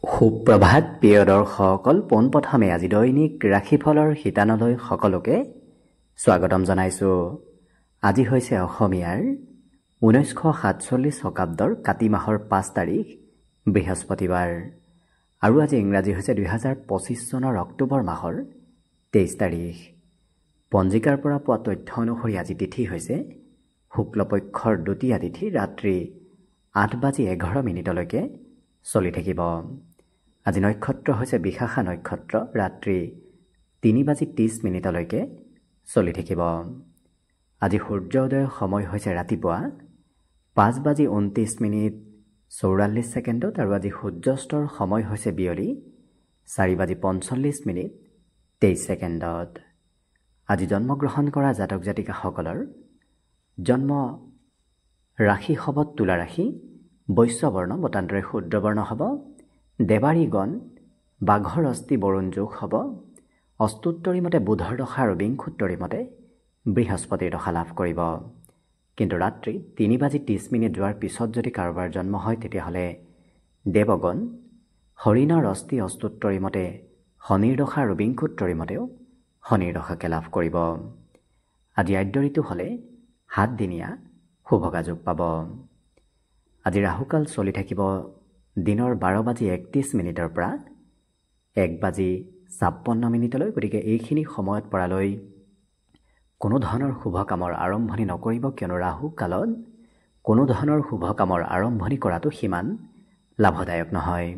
সুপ্ৰভাত প্ৰিয় দৰ্শকসকল, পোনপ্ৰথমে আজি দৈনিক ৰাশিফলৰ শিতানলৈ সকলোকে স্বাগতম জনাইছোঁ। আজি হৈছে অসমীয়াৰ 1947 শকাব্দৰ কাতি মাহৰ 5 তাৰিখ বৃহস্পতিবাৰ আৰু আজি ইংৰাজী হৈছে 2025 চনৰ অক্টোবৰ মাহৰ 23 তাৰিখ। পঞ্জিকাৰ পৰা পোৱা তথ্য অনুসৰি আজি তিথি হৈছে শুক্লপক্ষৰ দ্বিতীয়া তিথি, ৰাত্ৰি 8:11 চলি থাকিব। আজি নক্ষত্ৰ হৈছে বিশাখা নক্ষত্ৰ, ৰাত্ৰি 3:30 চলি থাকিব। আজি সূৰ্যোদয়ৰ সময় হৈছে ৰাতিপুৱা 5:29:44 আৰু আজি সূৰ্যাস্তৰ সময় হৈছে বিয়লি 4:45:23। আজি জন্মগ্ৰহণ কৰা জাতক জাতিকাসকলৰ জন্ম ৰাশি হ'ব তুলা ৰাশি, বৈশ্যবৰ্ণ মতান্তৰে শূদ্ৰবৰ্ণ হ'ব, দেৱাৰী গণ বাঘৰ অস্থি বৰুণ যোগ হ'ব, অস্তুত্তৰী মতে বুধৰ দশা আৰু বিংশোত্তৰী মতে বৃহস্পতিৰ দশা লাভ কৰিব। কিন্তু ৰাত্ৰি 3:30 যোৱাৰ পিছত যদি কাৰোবাৰ জন্ম হয় তেতিয়াহ'লে দেৱগণ হৰিণৰ অস্থি অস্তুত্তৰী মতে শনিৰ দশা আৰু বিংশোত্তৰী মতেও শনিৰ দশাকে লাভ কৰিব। আজি আদ্য ঋতু হ'লে 7 দিনীয়া শুভগা যোগ পাব। আজি ৰাহুকাল চলি থাকিব দিনৰ 12:31 পৰা 1:56। গতিকে এইখিনি সময়ত পৰালৈ কোনো ধৰণৰ শুভ কামৰ আৰম্ভণি নকৰিব, কিয়নো ৰাহু কালত কোনো ধৰণৰ শুভ কামৰ আৰম্ভণি কৰাটো সিমান লাভদায়ক নহয়।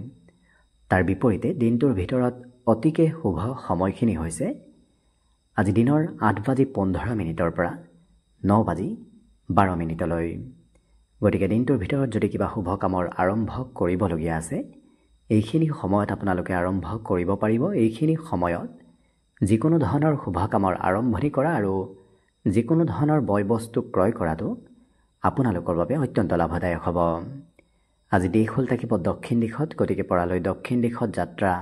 তাৰ বিপৰীতে দিনটোৰ ভিতৰত অতিকে শুভ সময়খিনি হৈছে আজি দিনৰ 8:15 পৰা 9:12। গতিকে দিনটোৰ ভিতৰত যদি কিবা শুভ কামৰ আৰম্ভ কৰিবলগীয়া আছে এইখিনি সময়ত আপোনালোকে আৰম্ভ কৰিব পাৰিব। এইখিনি সময়ত যিকোনো ধৰণৰ শুভ কামৰ আৰম্ভণি কৰা আৰু যিকোনো ধৰণৰ বয় বস্তু ক্ৰয় কৰাটো আপোনালোকৰ বাবে অত্যন্ত লাভদায়ক হ'ব। আজি দিশ হ'ল থাকিব দক্ষিণ দিশত, গতিকে পৰালৈ দক্ষিণ দিশত যাত্ৰা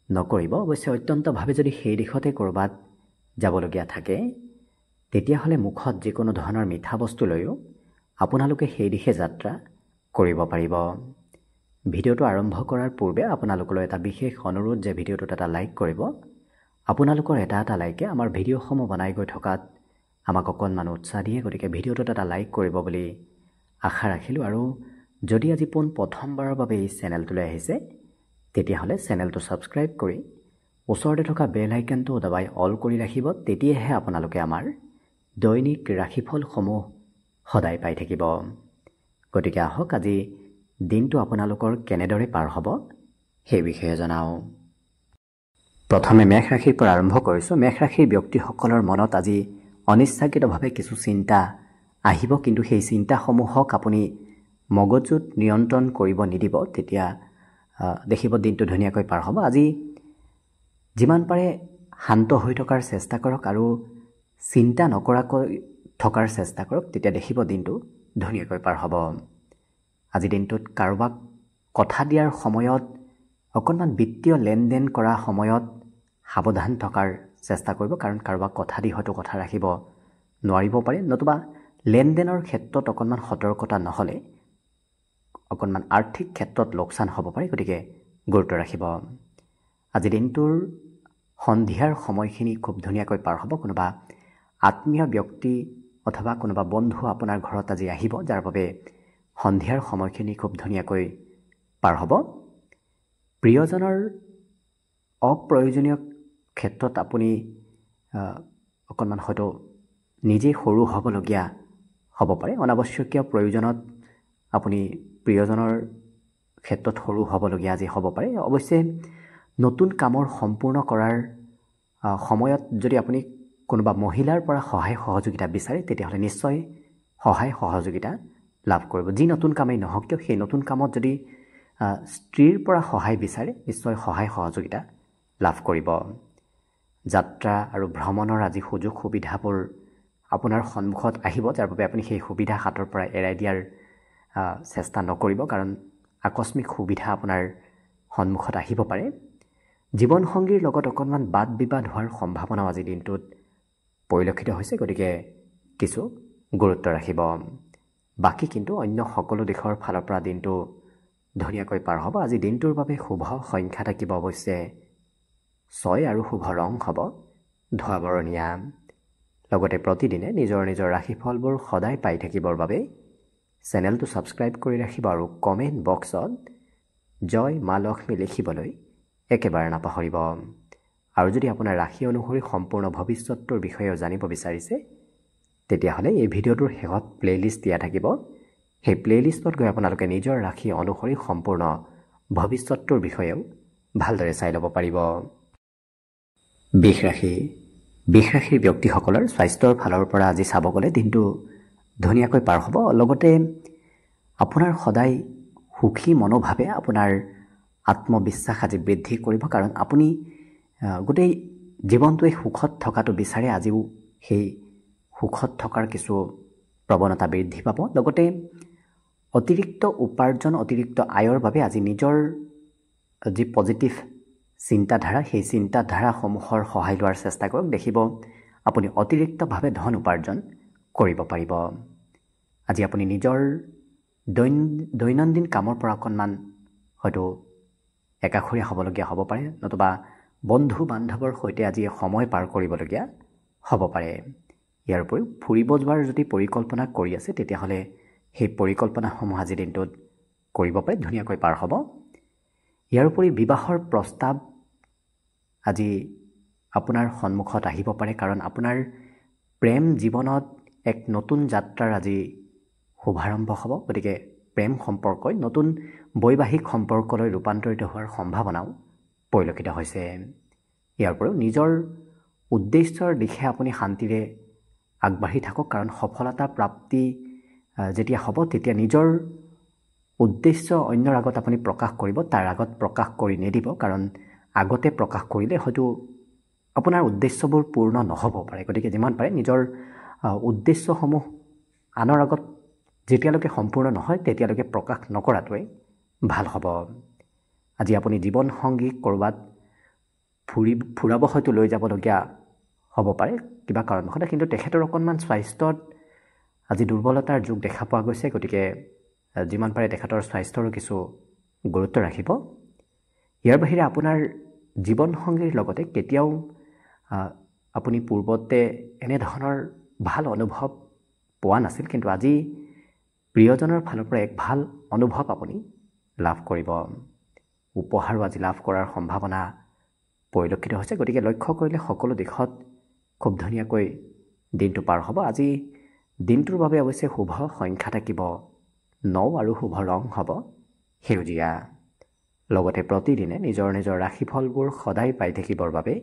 নকৰিব। অৱশ্যে অত্যন্তভাৱে যদি সেই দিশতে ক'ৰবাত যাবলগীয়া থাকে তেতিয়াহ'লে মুখত যিকোনো ধৰণৰ মিঠা বস্তু লৈও আপোনালোকে সেই দিশে যাত্ৰা কৰিব পাৰিব। ভিডিঅ'টো আৰম্ভ কৰাৰ পূৰ্বে আপোনালোকলৈ এটা বিশেষ অনুৰোধ যে ভিডিঅ'টোত এটা লাইক কৰিব। আপোনালোকৰ এটা লাইকে আমাৰ ভিডিঅ'সমূহ বনাই গৈ থকাত আমাক অকণমান উৎসাহ দিয়ে, গতিকে ভিডিঅ'টোত এটা লাইক কৰিব বুলি আশা ৰাখিলোঁ। আৰু যদি আজি প্ৰথমবাৰৰ বাবে এই চেনেলটোলৈ আহিছে তেতিয়াহ'লে চেনেলটো ছাবস্ক্ৰাইব কৰি ওচৰতে থকা বেল আইকনটো দবাই অল কৰি ৰাখিব। তেতিয়াহে আপোনালোকে আমাৰ দৈনিক ৰাশিফলসমূহ সদায় পাই থাকিব। গতিকে আহক আজি দিনটো আপোনালোকৰ কেনেদৰে পাৰ হ'ব সেই বিষয়ে জনাওঁ। প্ৰথমে মেষ ৰাশিৰ পৰা আৰম্ভ কৰিছোঁ। মেষ ৰাশিৰ ব্যক্তিসকলৰ মনত আজি অনিচ্ছাকৃতভাৱে কিছু চিন্তা আহিব, কিন্তু সেই চিন্তাসমূহক আপুনি মগজুত নিয়ন্ত্ৰণ কৰিব নিদিব, তেতিয়া দেখিব দিনটো ধুনীয়াকৈ পাৰ হ'ব। আজি যিমান পাৰে শান্ত হৈ থকাৰ চেষ্টা কৰক আৰু চিন্তা নকৰাকৈ থকাৰ চেষ্টা কৰক, তেতিয়া দেখিব দিনটো ধুনীয়াকৈ পাৰ হ'ব। আজি দিনটোত কাৰোবাক কথা দিয়াৰ সময়ত অকণমান বিত্তীয় লেনদেন কৰা সময়ত সাৱধান থকাৰ চেষ্টা কৰিব, কাৰণ কাৰোবাক কথা দি হয়তো কথা ৰাখিব নোৱাৰিব পাৰে, নতুবা লেনদেনৰ ক্ষেত্ৰত অকণমান সতৰ্কতা নহ'লে অকণমান আৰ্থিক ক্ষেত্ৰত লোকচান হ'ব পাৰে, গতিকে গুৰুত্ব ৰাখিব। আজি দিনটোৰ সন্ধিয়াৰ সময়খিনি খুব ধুনীয়াকৈ পাৰ হ'ব। কোনোবা আত্মীয় ব্যক্তি অথবা কোনোবা বন্ধু আপোনাৰ ঘৰত আজি আহিব, যাৰ বাবে সন্ধিয়াৰ সময়খিনি খুব ধুনীয়াকৈ পাৰ হ'ব। প্ৰিয়জনৰ অপ্ৰয়োজনীয় ক্ষেত্ৰত আপুনি অকণমান হয়তো নিজেই সৰু হ'বলগীয়া হ'ব পাৰে। অনাৱশ্যকীয় প্ৰয়োজনত আপুনি প্ৰিয়জনৰ ক্ষেত্ৰত সৰু হ'বলগীয়া আজি হ'ব পাৰে। অৱশ্যে নতুন কামৰ সম্পূৰ্ণ কৰাৰ সময়ত যদি আপুনি কোনোবা মহিলাৰ পৰা সহায় সহযোগিতা বিচাৰে তেতিয়াহ'লে নিশ্চয় সহায় সহযোগিতা লাভ কৰিব। যি নতুন কামেই নহওক কিয় সেই নতুন কামত যদি স্ত্ৰীৰ পৰা সহায় বিচাৰে নিশ্চয় সহায় সহযোগিতা লাভ কৰিব। যাত্ৰা আৰু ভ্ৰমণৰ আজি সুযোগ সুবিধাবোৰ আপোনাৰ সন্মুখত আহিব, যাৰ বাবে আপুনি সেই সুবিধা হাতৰ পৰা এৰাই দিয়াৰ চেষ্টা নকৰিব, কাৰণ আকস্মিক সুবিধা আপোনাৰ সন্মুখত আহিব পাৰে। জীৱনসংগীৰ লগত অকণমান বাদ বিবাদ হোৱাৰ সম্ভাৱনাও আজি দিনটোত পৰিলক্ষিত হৈছে, গতিকে কিছু গুৰুত্ব ৰাখিব। বাকী কিন্তু অন্য সকলো দিশৰ ফালৰ পৰা দিনটো ধুনীয়াকৈ পাৰ হ'ব। আজি দিনটোৰ বাবে শুভ সংখ্যা থাকিব অৱশ্যে 6 আৰু শুভ ৰং হ'ব ধোঁৱা বৰণীয়া। লগতে প্ৰতিদিনে নিজৰ নিজৰ ৰাশিফলবোৰ সদায় পাই থাকিবৰ বাবে চেনেলটো ছাবস্ক্ৰাইব কৰি ৰাখিব আৰু কমেণ্ট বক্সত জয় মা লক্ষ্মী লিখিবলৈ একেবাৰে নাপাহৰিব। আৰু যদি আপোনাৰ ৰাশি অনুসৰি সম্পূৰ্ণ ভৱিষ্যতটোৰ বিষয়েও জানিব বিচাৰিছে তেতিয়াহ'লে এই ভিডিঅ'টোৰ শেষত প্লে'লিষ্ট দিয়া থাকিব। সেই প্লে'লিষ্টত গৈ আপোনালোকে নিজৰ ৰাশি অনুসৰি সম্পূৰ্ণ ভৱিষ্যতটোৰ বিষয়েও ভালদৰে চাই ল'ব পাৰিব। বৃষ ৰাশিৰ ব্যক্তিসকলৰ স্বাস্থ্যৰ ফালৰ পৰা আজি চাব গ'লে দিনটো ধুনীয়াকৈ পাৰ হ'ব। লগতে আপোনাৰ সদায় সুখী মনোভাৱে আপোনাৰ আত্মবিশ্বাস আজি বৃদ্ধি কৰিব, কাৰণ আপুনি গোটেই জীৱনটোৱে সুখত থকাটো বিচাৰে। আজিও সেই সুখত থকাৰ কিছু প্ৰৱণতা বৃদ্ধি পাব। লগতে অতিৰিক্ত উপাৰ্জন, অতিৰিক্ত আয়ৰ বাবে আজি নিজৰ যি পজিটিভ চিন্তাধাৰা সেই চিন্তাধাৰাসমূহৰ সহায় লোৱাৰ চেষ্টা কৰক। দেখিব আপুনি অতিৰিক্তভাৱে ধন উপাৰ্জন কৰিব পাৰিব। আজি আপুনি নিজৰ দৈনন্দিন কামৰ পৰা অকণমান হয়তো একাষৰীয়া হ'বলগীয়া হ'ব পাৰে, নতুবা বন্ধু বান্ধৱৰ সৈতে আজি সময় পাৰ কৰিবলগীয়া হ'ব পাৰে। ইয়াৰ উপৰিও ফুৰিব যোৱাৰ যদি পৰিকল্পনা কৰি আছে তেতিয়াহ'লে সেই পৰিকল্পনাসমূহ আজিৰ দিনটোত কৰিব পাৰে, ধুনীয়াকৈ পাৰ হ'ব। ইয়াৰ উপৰি বিবাহৰ প্ৰস্তাৱ আজি আপোনাৰ সন্মুখত আহিব পাৰে, কাৰণ আপোনাৰ প্ৰেম জীৱনত এক নতুন যাত্ৰাৰ আজি শুভাৰম্ভ হ'ব। গতিকে প্ৰেম সম্পৰ্কই নতুন বৈবাহিক সম্পৰ্কলৈ ৰূপান্তৰিত হোৱাৰ সম্ভাৱনাও পৰিলক্ষিত হৈছে। ইয়াৰ উপৰিও নিজৰ উদ্দেশ্যৰ দিশে আপুনি শান্তিৰে আগবাঢ়ি থাকক, কাৰণ সফলতা প্ৰাপ্তি যেতিয়া হ'ব তেতিয়া নিজৰ উদ্দেশ্য অন্যৰ আগত আপুনি প্ৰকাশ কৰিব, তাৰ আগত প্ৰকাশ কৰি নিদিব, কাৰণ আগতে প্ৰকাশ কৰিলে হয়তো আপোনাৰ উদ্দেশ্যবোৰ পূৰ্ণ নহ'ব পাৰে। গতিকে যিমান পাৰে নিজৰ উদ্দেশ্যসমূহ আনৰ আগত যেতিয়ালৈকে সম্পূৰ্ণ নহয় তেতিয়ালৈকে প্ৰকাশ নকৰাটোৱেই ভাল হ'ব। আজি আপুনি জীৱনসংগীক ক'ৰবাত ফুৰাব হয়তো লৈ যাবলগীয়া হ'ব পাৰে কিবা কাৰণবশতঃ, কিন্তু তেখেতৰ অকণমান স্বাস্থ্যত আজি দুৰ্বলতাৰ যোগ দেখা পোৱা গৈছে। গতিকে যিমান পাৰে তেখেতৰ স্বাস্থ্যৰো কিছু গুৰুত্ব ৰাখিব। ইয়াৰ বাহিৰে আপোনাৰ জীৱনসংগীৰ লগতে কেতিয়াও আপুনি পূৰ্বতে এনেধৰণৰ ভাল অনুভৱ পোৱা নাছিল, কিন্তু আজি প্ৰিয়জনৰ ফালৰ পৰা এক ভাল অনুভৱ আপুনি লাভ কৰিব। উপহাৰো আজি লাভ কৰাৰ সম্ভাৱনা পৰিলক্ষিত হৈছে। গতিকে লক্ষ্য কৰিলে সকলো দিশত খুব ধুনীয়াকৈ দিনটো পাৰ হ'ব। আজি দিনটোৰ বাবে অৱশ্যে শুভ সংখ্যা থাকিব 9 আৰু শুভ ৰং হ'ব সেউজীয়া। লগতে প্ৰতিদিনে নিজৰ নিজৰ ৰাশিফলবোৰ সদায় পাই থাকিবৰ বাবে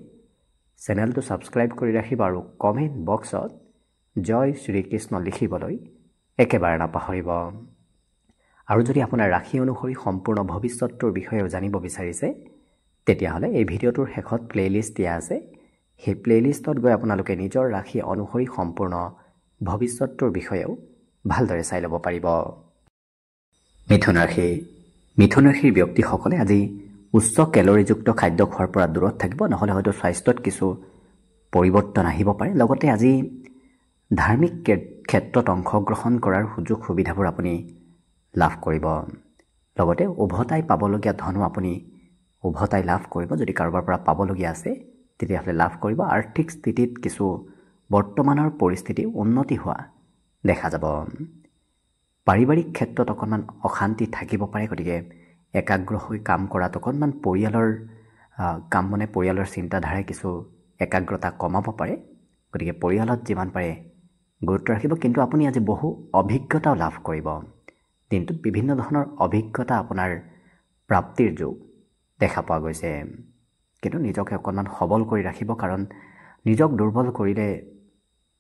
চেনেলটো ছাবস্ক্ৰাইব কৰি ৰাখিব আৰু কমেণ্ট বক্সত জয় শ্ৰীকৃষ্ণ লিখিবলৈ একেবাৰে নাপাহৰিব। আৰু যদি আপোনাৰ ৰাশি অনুসৰি সম্পূৰ্ণ ভৱিষ্যতটোৰ বিষয়েও জানিব বিচাৰিছে তেতিয়াহ'লে এই ভিডিঅ'টোৰ শেষত প্লে'লিষ্ট দিয়া আছে। সেই প্লে'লিষ্টত গৈ আপোনালোকে নিজৰ ৰাশি অনুসৰি সম্পূৰ্ণ ভৱিষ্যতটোৰ বিষয়েও ভালদৰে চাই ল'ব পাৰিব। মিথুন ৰাশিৰ ব্যক্তিসকলে আজি উচ্চ কেলৰিযুক্ত খাদ্য খোৱাৰ পৰা দূৰত থাকিব, নহ'লে হয়তো স্বাস্থ্যত কিছু পৰিৱৰ্তন আহিব পাৰে। লগতে আজি ধাৰ্মিক ক্ষেত্ৰত অংশগ্ৰহণ কৰাৰ সুযোগ সুবিধাবোৰ আপুনি লাভ কৰিব। লগতে উভতাই পাবলগীয়া ধনো আপুনি উভতাই লাভ কৰিব। যদি কাৰোবাৰ পৰা পাবলগীয়া আছে তেতিয়াহ'লে লাভ কৰিব। আৰ্থিক স্থিতিত কিছু বৰ্তমানৰ পৰিস্থিতি উন্নতি হোৱা দেখা যাব। পাৰিবাৰিক ক্ষেত্ৰত অকণমান অশান্তি থাকিব পাৰে, গতিকে একাগ্ৰ হৈ কাম কৰাত অকণমান পৰিয়ালৰ চিন্তাধাৰাই কিছু একাগ্ৰতা কমাব পাৰে। গতিকে পৰিয়ালত যিমান পাৰে গুৰুত্ব ৰাখিব। কিন্তু আপুনি আজি বহু অভিজ্ঞতাও লাভ কৰিব। দিনটোত বিভিন্ন ধৰণৰ অভিজ্ঞতা আপোনাৰ প্ৰাপ্তিৰ যোগ দেখা পোৱা গৈছে। কিন্তু নিজকে অকণমান সবল কৰি ৰাখিব, কাৰণ নিজক দুৰ্বল কৰিলে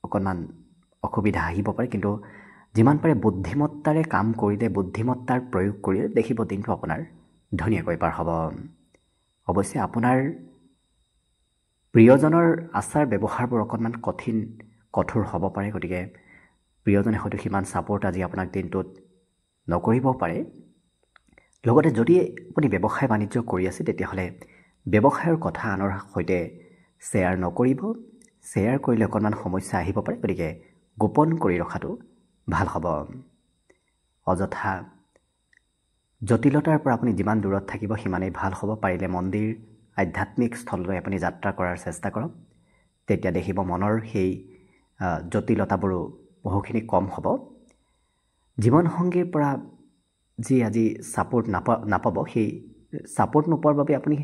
অকণমান অসুবিধা আহিব পাৰে। কিন্তু যিমান পাৰে বুদ্ধিমত্তাৰে কাম কৰিলে, বুদ্ধিমত্তাৰ প্ৰয়োগ কৰিলে দেখিব দিনটো আপোনাৰ ধুনীয়াকৈ পাৰ হ'ব। অৱশ্যে আপোনাৰ প্ৰিয়জনৰ আচাৰ ব্যৱহাৰবোৰ অকণমান কঠোৰ হ'ব পাৰে। গতিকে প্ৰিয়জনে হয়তো সিমান ছাপোৰ্ট আজি আপোনাক দিনটোত নকৰিব পাৰে। লগতে যদি আপুনি ব্যৱসায় বাণিজ্য কৰি আছে তেতিয়াহ'লে ব্যৱসায়ৰ কথা আনৰ সৈতে শ্বেয়াৰ নকৰিব। শ্বেয়াৰ কৰিলে অকণমান সমস্যা আহিব পাৰে, গতিকে গোপন কৰি ৰখাটো ভাল হ'ব। অযথা জটিলতাৰ পৰা আপুনি যিমান দূৰত থাকিব সিমানেই ভাল হ'ব। পাৰিলে মন্দিৰ আধ্যাত্মিক স্থললৈ আপুনি যাত্ৰা কৰাৰ চেষ্টা কৰক। তেতিয়া দেখিব মনৰ সেই জটিলতাবোৰো বহুখিনি কম হ'ব। জীৱনসংগীৰ পৰা যি আজি ছাপোৰ্ট নাপাব, সেই ছাপোৰ্ট নোপোৱাৰ বাবে আপুনি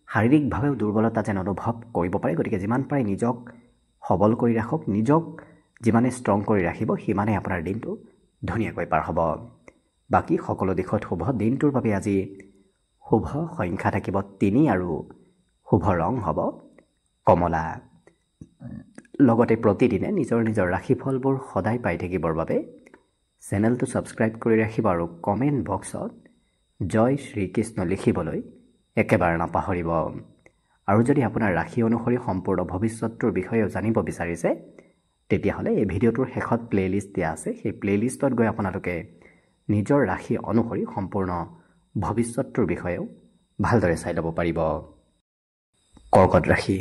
শাৰীৰিকভাৱেও দুৰ্বলতা যেন অনুভৱ কৰিব পাৰে। গতিকে যিমান পাৰে নিজক সবল কৰি ৰাখক। নিজক যিমানে ষ্ট্ৰং কৰি ৰাখিব সিমানে আপোনাৰ দিনটো ধুনীয়াকৈ পাৰ হ'ব। বাকী সকলো দিশত শুভ। দিনটোৰ বাবে আজি শুভ সংখ্যা থাকিব 3 আৰু শুভ ৰং হ'ব কমলা। লগতে প্ৰতিদিনে নিজৰ নিজৰ ৰাশিফলবোৰ সদায় পাই থাকিবৰ বাবে চেনেলটো ছাবস্ক্ৰাইব কৰি ৰাখিব আৰু কমেণ্ট বক্সত জয় শ্ৰীকৃষ্ণ লিখিবলৈ একেবাৰে নাপাহৰিব। আৰু যদি আপোনাৰ ৰাশি অনুসৰি সম্পূৰ্ণ ভৱিষ্যতটোৰ বিষয়েও জানিব বিচাৰিছে তেতিয়াহ'লে এই ভিডিঅ'টোৰ শেষত প্লে'লিষ্ট দিয়া আছে। সেই প্লে'লিষ্টত গৈ আপোনালোকে নিজৰ ৰাশি অনুসৰি সম্পূৰ্ণ ভৱিষ্যতটোৰ বিষয়েও ভালদৰে চাই ল'ব পাৰিব। কৰ্কট ৰাশি।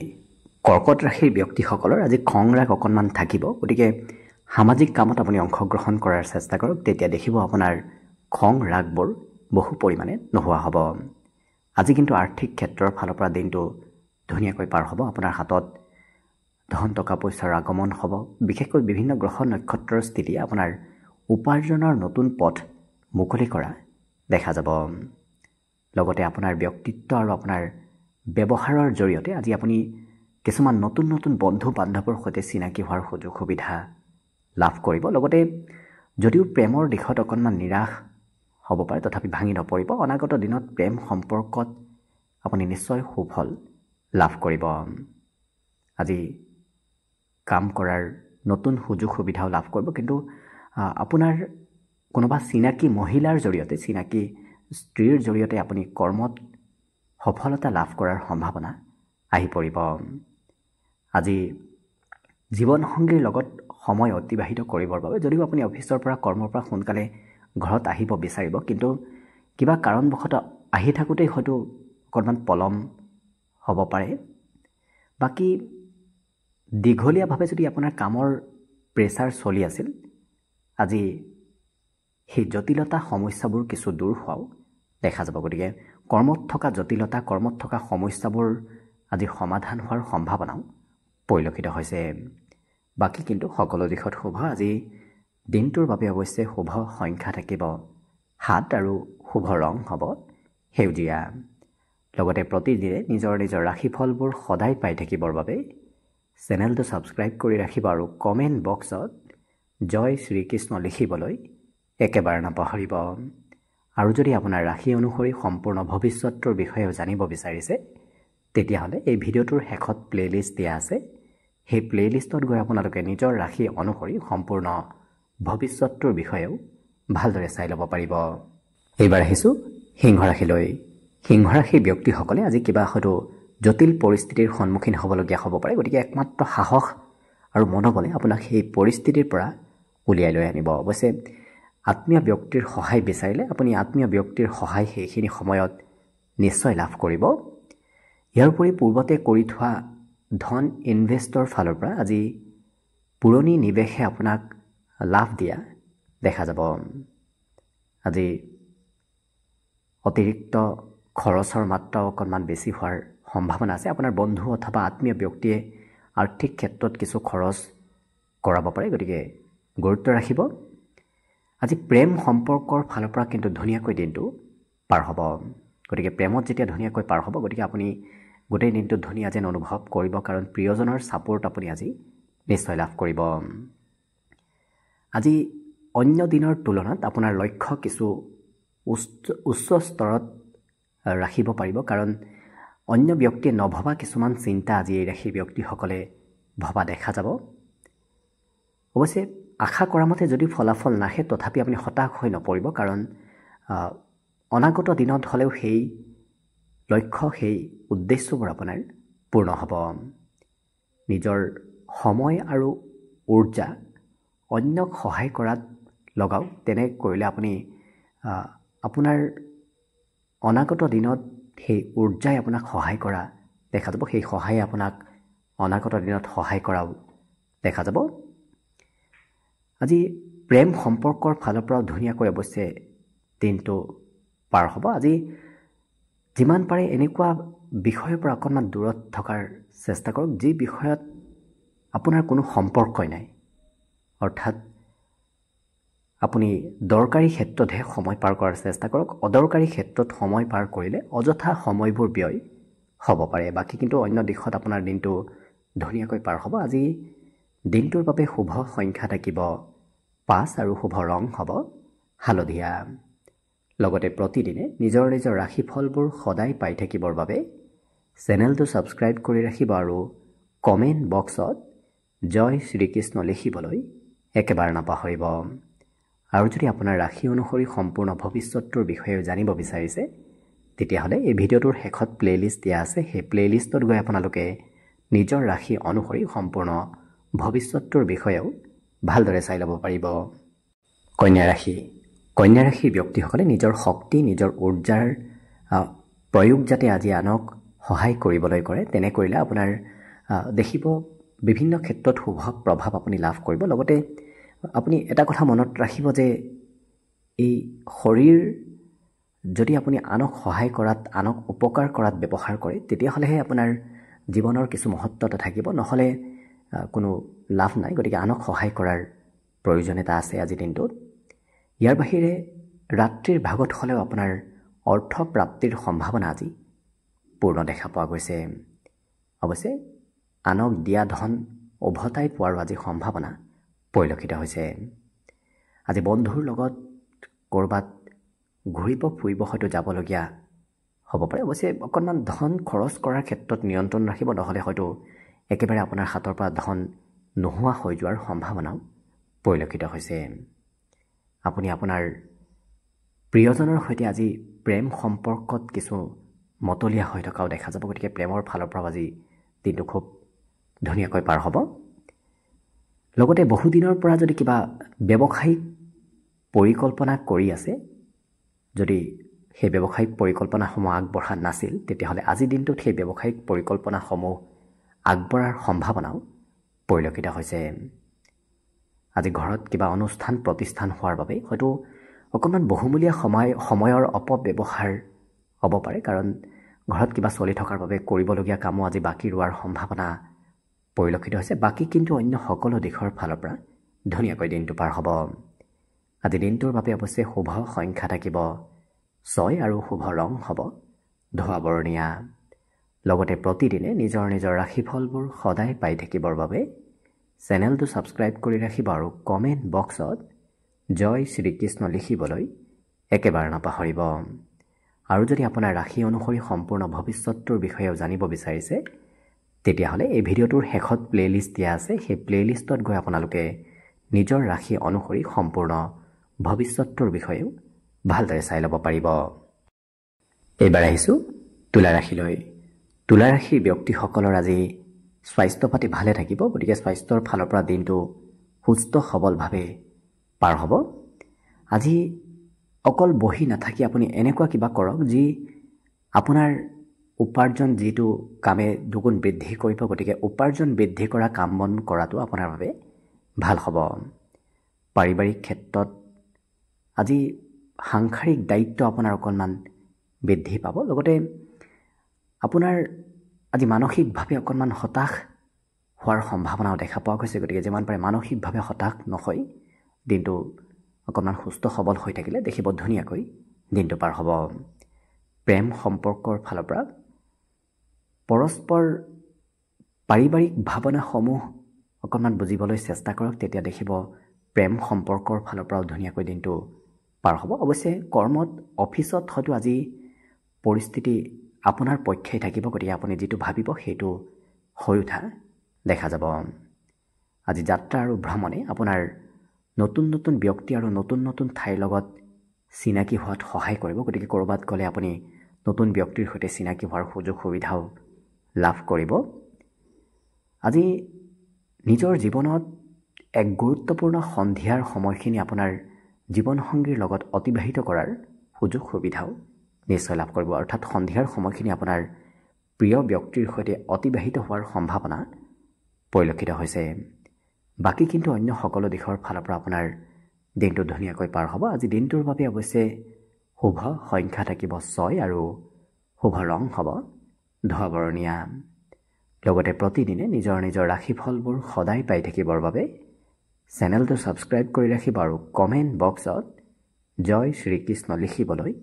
কৰ্কট ৰাশিৰ ব্যক্তিসকলৰ আজি খং ৰাগ অকণমান থাকিব। গতিকে সামাজিক কামত আপুনি অংশগ্ৰহণ কৰাৰ চেষ্টা কৰক। তেতিয়া দেখিব আপোনাৰ খং ৰাগবোৰ বহু পৰিমাণে নোহোৱা হ'ব। আজি কিন্তু আৰ্থিক ক্ষেত্ৰৰ ফালৰ পৰা দিনটো ধুনীয়াকৈ পাৰ হ'ব। আপোনাৰ হাতত ধন টকা পইচাৰ আগমন হ'ব। বিশেষকৈ বিভিন্ন গ্ৰহ নক্ষত্ৰৰ স্থিতি আপোনাৰ উপাৰ্জনৰ নতুন পথ মুকলি কৰা দেখা যাব। লগতে আপোনাৰ ব্যক্তিত্ব আৰু আপোনাৰ ব্যৱহাৰৰ জৰিয়তে আজি আপুনি কিছুমান নতুন নতুন বন্ধু বান্ধৱৰ সৈতে চিনাকি হোৱাৰ সুযোগ সুবিধা লাভ কৰিব। লগতে যদিও প্ৰেমৰ দিশত অকণমান নিৰাশ হ'ব পাৰে তথাপি ভাঙি নপৰিব। অনাগত দিনত প্ৰেম সম্পৰ্কত আপুনি নিশ্চয় সুফল লাভ কৰিব। আজি কাম কৰাৰ নতুন সুযোগ সুবিধাও লাভ কৰিব। কিন্তু আপোনাৰ কোনোবা চিনাকি মহিলাৰ জৰিয়তে, চিনাকি স্ত্ৰীৰ জৰিয়তে আপুনি কৰ্মত সফলতা লাভ কৰাৰ সম্ভাৱনা আহি পৰিব। আজি জীৱনসংগীৰ লগত সময় অতিবাহিত কৰিবৰ বাবে যদিও আপুনি অফিচৰ পৰা কৰ্মৰ পৰা সোনকালে ঘৰত আহিব বিচাৰিব, কিন্তু কিবা কাৰণবশতঃ আহি থাকোঁতেই হয়তো অকণমান পলম হ'ব পাৰে। বাকী দীঘলীয়াভাৱে যদি আপোনাৰ কামৰ প্ৰেছাৰ চলি আছিল, আজি সেই জটিলতা সমস্যাবোৰ কিছু দূৰ হোৱাও দেখা যাব। গতিকে কৰ্মত থকা জটিলতা, কৰ্মত থকা সমস্যাবোৰ আজি সমাধান হোৱাৰ সম্ভাৱনাও পৰিলক্ষিত হৈছে। বাকী কিন্তু সকলো দিশত শুভ। আজি দিনটোৰ বাবে অৱশ্যে শুভ সংখ্যা থাকিব 7 আৰু শুভ ৰং হ'ব সেউজীয়া। লগতে প্ৰতিদিনে নিজৰ নিজৰ ৰাশিফলবোৰ সদায় পাই থাকিবৰ বাবে চেনেলটো ছাবস্ক্ৰাইব কৰি ৰাখিব আৰু কমেণ্ট বক্সত জয় শ্ৰীকৃষ্ণ লিখিবলৈ একেবাৰে নাপাহৰিব। আৰু যদি আপোনাৰ ৰাশি অনুসৰি সম্পূৰ্ণ ভৱিষ্যতটোৰ বিষয়েও জানিব বিচাৰিছে তেতিয়াহ'লে এই ভিডিঅ'টোৰ শেষত প্লে'লিষ্ট দিয়া আছে। সেই প্লে'লিষ্টত গৈ আপোনালোকে নিজৰ ৰাশি অনুসৰি সম্পূৰ্ণ ভৱিষ্যতটোৰ বিষয়েও ভালদৰে চাই ল'ব পাৰিব। এইবাৰ আহিছোঁ সিংহ ৰাশিলৈ। সিংহ ৰাশিৰ ব্যক্তিসকলে আজি কিবা হয়তো জটিল পৰিস্থিতিৰ সন্মুখীন হ'বলগীয়া হ'ব পাৰে। গতিকে একমাত্ৰ সাহস আৰু মনোবলে আপোনাক সেই পৰিস্থিতিৰ পৰা উলিয়াই লৈ আনিব। অৱশ্যে আত্মীয় ব্যক্তিৰ সহায় বিচাৰিলে আপুনি আত্মীয় ব্যক্তিৰ সহায় সেইখিনি সময়ত নিশ্চয় লাভ কৰিব। ইয়াৰ উপৰি পূৰ্বতে কৰি থোৱা ধন ইনভেষ্টৰ ফালৰ পৰা আজি পুৰণি নিৱেশে আপোনাক লাভ দিয়া দেখা যাব। আজি অতিৰিক্ত খৰচৰ মাত্ৰাও অকণমান বেছি হোৱাৰ সম্ভাৱনা আছে। আপোনাৰ বন্ধু অথবা আত্মীয় ব্যক্তিয়ে আৰ্থিক ক্ষেত্ৰত কিছু খৰচ কৰাব পাৰে। গতিকে গুৰুত্ব ৰাখিব। আজি প্ৰেম সম্পৰ্কৰ ফালৰ পৰা কিন্তু ধুনীয়াকৈ দিনটো পাৰ হ'ব। গতিকে প্ৰেমত যেতিয়া ধুনীয়াকৈ পাৰ হ'ব, গতিকে আপুনি গোটেই দিনটো ধুনীয়া যেন অনুভৱ কৰিব, কাৰণ প্ৰিয়জনৰ ছাপোৰ্ট আপুনি আজি নিশ্চয় লাভ কৰিব। আজি অন্য দিনৰ তুলনাত আপোনাৰ লক্ষ্য কিছু উচ্চ স্তৰত ৰাখিব পাৰিব, কাৰণ অন্য ব্যক্তিয়ে নভবা কিছুমান চিন্তা আজি এই ৰাশিৰ ব্যক্তিসকলে ভবা দেখা যাব। অৱশ্যে আশা কৰা মতে যদি ফলাফল নাহে তথাপি আপুনি হতাশ হৈ নপৰিব, কাৰণ অনাগত দিনত হ'লেও সেই লক্ষ্য, সেই উদ্দেশ্যবোৰ আপোনাৰ পূৰ্ণ হ'ব। নিজৰ সময় আৰু ঊৰ্জা অন্যক সহায় কৰাত লগাওক। তেনে কৰিলে আপুনি আপোনাৰ অনাগত দিনত সেই ঊৰ্জাই আপোনাক সহায় কৰা দেখা যাব। সেই সহায়ে আপোনাক অনাগত দিনত সহায় কৰাও দেখা যাব। আজি প্ৰেম সম্পৰ্কৰ ফালৰ পৰাও ধুনীয়াকৈ অৱশ্যে দিনটো পাৰ হ'ব। আজি যিমান পাৰে এনেকুৱা বিষয়ৰ পৰা অকণমান দূৰত থকাৰ চেষ্টা কৰক যি বিষয়ত আপোনাৰ কোনো সম্পৰ্কই নাই, অৰ্থাৎ আপুনি দৰকাৰী ক্ষেত্ৰতহে সময় পাৰ কৰাৰ চেষ্টা কৰক। অদৰকাৰী ক্ষেত্ৰত সময় পাৰ কৰিলে অযথা সময়বোৰ ব্যয় হ'ব পাৰে। বাকী কিন্তু অন্য দিশত আপোনাৰ দিনটো ধুনীয়াকৈ পাৰ হ'ব। আজি দিনটোৰ বাবে শুভ সংখ্যা থাকিব 5 আৰু শুভ ৰং হ'ব হালধীয়া। লগতে প্ৰতিদিনে নিজৰ নিজৰ ৰাশিফলবোৰ সদায় পাই থাকিবৰ বাবে চেনেলটো ছাবস্ক্ৰাইব কৰি ৰাখিব আৰু কমেণ্ট বক্সত জয় শ্ৰীকৃষ্ণ লিখিবলৈ একেবাৰে নাপাহৰিব। আৰু যদি আপোনাৰ ৰাশি অনুসৰি সম্পূৰ্ণ ভৱিষ্যতটোৰ বিষয়ে জানিব বিচাৰিছে তেতিয়াহ'লে এই ভিডিঅ'টোৰ শেষত প্লে'লিষ্ট দিয়া আছে। সেই প্লে'লিষ্টত গৈ আপোনালোকে নিজৰ ৰাশি অনুসৰি সম্পূৰ্ণ ভৱিষ্যতটোৰ বিষয়েও ভালদৰে চাই ল'ব পাৰিব। কন্যা ৰাশিৰ ব্যক্তিসকলে নিজৰ শক্তি, নিজৰ ঊৰ্জাৰ প্ৰয়োগ যাতে আজি আনক সহায় কৰিবলৈ কৰে, তেনে কৰিলে আপোনাৰ দেখিব বিভিন্ন ক্ষেত্ৰত শুভ প্ৰভাৱ আপুনি লাভ কৰিব। লগতে আপুনি এটা কথা মনত ৰাখিব যে এই শৰীৰ যদি আপুনি আনক সহায় কৰাত, আনক উপকাৰ কৰাত ব্যৱহাৰ কৰে তেতিয়াহ'লেহে আপোনাৰ জীৱনৰ কিছু মহত্বতা থাকিব, নহ'লে কোনো লাভ নাই। গতিকে আনক সহায় কৰাৰ প্ৰয়োজনীয়তা আছে আজিৰ দিনটোত। ইয়াৰ বাহিৰে ৰাত্ৰিৰ ভাগত হ'লেও আপোনাৰ অৰ্থ প্ৰাপ্তিৰ সম্ভাৱনা আজি পূৰ্ণ দেখা পোৱা গৈছে। অৱশ্যে আনক দিয়া ধন উভতাই পোৱাৰো আজি সম্ভাৱনা পৰিলক্ষিত হৈছে। আজি বন্ধুৰ লগত ক'ৰবাত ঘূৰিব ফুৰিব হয়তো যাবলগীয়া হ'ব পাৰে। অৱশ্যে অকণমান ধন খৰচ কৰাৰ ক্ষেত্ৰত নিয়ন্ত্ৰণ ৰাখিব, নহ'লে হয়তো একেবাৰে আপোনাৰ হাতৰ পৰা ধন নোহোৱা হৈ যোৱাৰ সম্ভাৱনাও পৰিলক্ষিত হৈছে। আপুনি আপোনাৰ প্ৰিয়জনৰ সৈতে আজি প্ৰেম সম্পৰ্কত কিছু মতলীয়া হৈ থকাও দেখা যাব। গতিকে প্ৰেমৰ ফালৰ পৰাও আজি দিনটো খুব ধুনীয়াকৈ পাৰ হ'ব। লগতে বহুদিনৰ পৰা যদি কিবা ব্যৱসায়িক পৰিকল্পনা কৰি আছে, যদি সেই ব্যৱসায়িক পৰিকল্পনাসমূহ আগবঢ়া নাছিল তেতিয়াহ'লে আজিৰ দিনটোত সেই ব্যৱসায়িক পৰিকল্পনাসমূহ আগবঢ়াৰ সম্ভাৱনাও পৰিলক্ষিত হৈছে। আজি ঘৰত কিবা অনুষ্ঠান প্ৰতিষ্ঠান হোৱাৰ বাবে হয়তো অকণমান বহুমূলীয়া সময়ৰ অপব্যৱহাৰ হ'ব পাৰে, কাৰণ ঘৰত কিবা চলি থকাৰ বাবে কৰিবলগীয়া কামো আজি বাকী ৰোৱাৰ সম্ভাৱনা পৰিলক্ষিত হৈছে। বাকী কিন্তু অন্য সকলো দিশৰ ফালৰ পৰা ধুনীয়াকৈ দিনটো পাৰ হ'ব। আজি দিনটোৰ বাবে অৱশ্যে শুভ সংখ্যা থাকিব 6 আৰু শুভ ৰং হ'ব ধোঁৱা বৰণীয়া। লগতে প্ৰতিদিনে নিজৰ নিজৰ ৰাশিফলবোৰ সদায় পাই থাকিবৰ বাবে চেনেলটো ছাবস্ক্ৰাইব কৰি ৰাখিব আৰু কমেণ্ট বক্সত জয় শ্ৰীকৃষ্ণ লিখিবলৈ একেবাৰে নাপাহৰিব। আৰু যদি আপোনাৰ ৰাশি অনুসৰি সম্পূৰ্ণ ভৱিষ্যতটোৰ বিষয়েও জানিব বিচাৰিছে তেতিয়াহ'লে এই ভিডিঅ'টোৰ শেষত প্লে'লিষ্ট দিয়া আছে। সেই প্লে'লিষ্টত গৈ আপোনালোকে নিজৰ ৰাশি অনুসৰি সম্পূৰ্ণ ভৱিষ্যতটোৰ বিষয়েও ভালদৰে চাই ল'ব পাৰিব। এইবাৰ আহিছোঁ তুলা ৰাশিলৈ। তুলা ৰাশিৰ ব্যক্তিসকলৰ আজি স্বাস্থ্য পাতি ভালে থাকিব। গতিকে স্বাস্থ্যৰ ফালৰ পৰা দিনটো সুস্থ সবলভাৱে পাৰ হ'ব। আজি অকল বহি নাথাকি আপুনি এনেকুৱা কিবা কৰক যি আপোনাৰ উপাৰ্জন যিটো কামে দুগুণ বৃদ্ধি কৰিব। গতিকে উপাৰ্জন বৃদ্ধি কৰা কাম বন কৰাটো আপোনাৰ বাবে ভাল হ'ব। পাৰিবাৰিক ক্ষেত্ৰত আজি সাংসাৰিক দায়িত্ব আপোনাৰ অকণমান বৃদ্ধি পাব। লগতে আপোনাৰ আজি মানসিকভাৱে অকণমান হতাশ হোৱাৰ সম্ভাৱনাও দেখা পোৱা গৈছে। গতিকে যিমান পাৰে মানসিকভাৱে হতাশ নহৈ দিনটো অকণমান সুস্থ সবল হৈ থাকিলে দেখিব ধুনীয়াকৈ দিনটো পাৰ হ'ব। প্ৰেম সম্পৰ্কৰ ফালৰ পৰা পৰস্পৰ পাৰিবাৰিক ভাৱনাসমূহ অকণমান বুজিবলৈ চেষ্টা কৰক, তেতিয়া দেখিব প্ৰেম সম্পৰ্কৰ ফালৰ পৰাও ধুনীয়াকৈ দিনটো পাৰ হ'ব। অৱশ্যে কৰ্মত অফিচত হয়তো আজি পৰিস্থিতি আপোনাৰ পক্ষেই থাকিব। গতিকে আপুনি যিটো ভাবিব সেইটো হৈ উঠা দেখা যাব। আজি যাত্ৰা আৰু ভ্ৰমণে আপোনাৰ নতুন নতুন ব্যক্তি আৰু নতুন নতুন ঠাইৰ লগত চিনাকি হোৱাত সহায় কৰিব। গতিকে ক'ৰবাত গ'লে আপুনি নতুন ব্যক্তিৰ সৈতে চিনাকি হোৱাৰ সুযোগ সুবিধাও লাভ কৰিব। আজি নিজৰ জীৱনত এক গুৰুত্বপূৰ্ণ সন্ধিয়াৰ সময়খিনি আপোনাৰ জীৱনসংগীৰ লগত অতিবাহিত কৰাৰ সুযোগ সুবিধাও নিশ্চয় লাভ কৰিব। অৰ্থাৎ সন্ধিয়াৰ সময়খিনি আপোনাৰ প্ৰিয় ব্যক্তিৰ সৈতে অতিবাহিত হোৱাৰ সম্ভাৱনা পৰিলক্ষিত হৈছে। বাকী কিন্তু অন্য সকলো দিশৰ ফালৰ পৰা আপোনাৰ দিনটো ধুনীয়াকৈ পাৰ হ'ব। আজি দিনটোৰ বাবে অৱশ্যে শুভ সংখ্যা থাকিব 6 আৰু শুভ ৰং হ'ব ধোঁৱা বৰণীয়া। লগতে প্ৰতিদিনে নিজৰ নিজৰ ৰাশিফলবোৰ সদায় পাই থাকিবৰ বাবে চেনেলটো ছাবস্ক্ৰাইব কৰি ৰাখিব আৰু কমেণ্ট বক্সত জয় শ্ৰীকৃষ্ণ লিখিবলৈ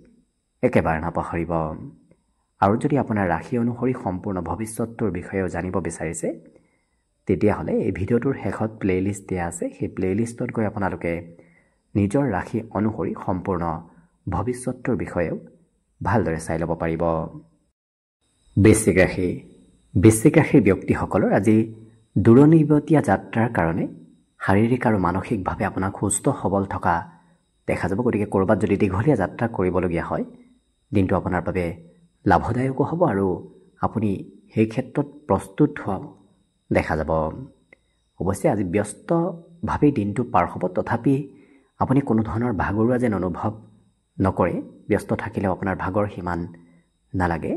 একেবাৰে নাপাহৰিব। আৰু যদি আপোনাৰ ৰাশি অনুসৰি সম্পূৰ্ণ ভৱিষ্যতটোৰ বিষয়েও জানিব বিচাৰিছে তেতিয়াহ'লে এই ভিডিঅ'টোৰ শেষত প্লে'লিষ্ট দিয়া আছে। সেই প্লে'লিষ্টত গৈ আপোনালোকে নিজৰ ৰাশি অনুসৰি সম্পূৰ্ণ ভৱিষ্যতটোৰ বিষয়েও ভালদৰে চাই ল'ব পাৰিব। বৃশ্চিক ৰাশি। বৃশ্চিক ৰাশিৰ ব্যক্তিসকলৰ আজি দূৰনিৱতীয়া যাত্ৰাৰ কাৰণে শাৰীৰিক আৰু মানসিকভাৱে আপোনাক সুস্থ সবল থকা দেখা যাব। গতিকে ক'ৰবাত যদি দীঘলীয়া যাত্ৰা কৰিবলগীয়া হয় দিনটো আপোনাৰ বাবে লাভদায়কো হ'ব আৰু আপুনি সেই ক্ষেত্ৰত প্ৰস্তুত হোৱাও দেখা যাব। অৱশ্যে আজি ব্যস্তভাৱেই দিনটো পাৰ হ'ব, তথাপি আপুনি কোনো ধৰণৰ ভাগৰুৱা যেন অনুভৱ নকৰে। ব্যস্ত থাকিলেও আপোনাৰ ভাগৰ সিমান নালাগে।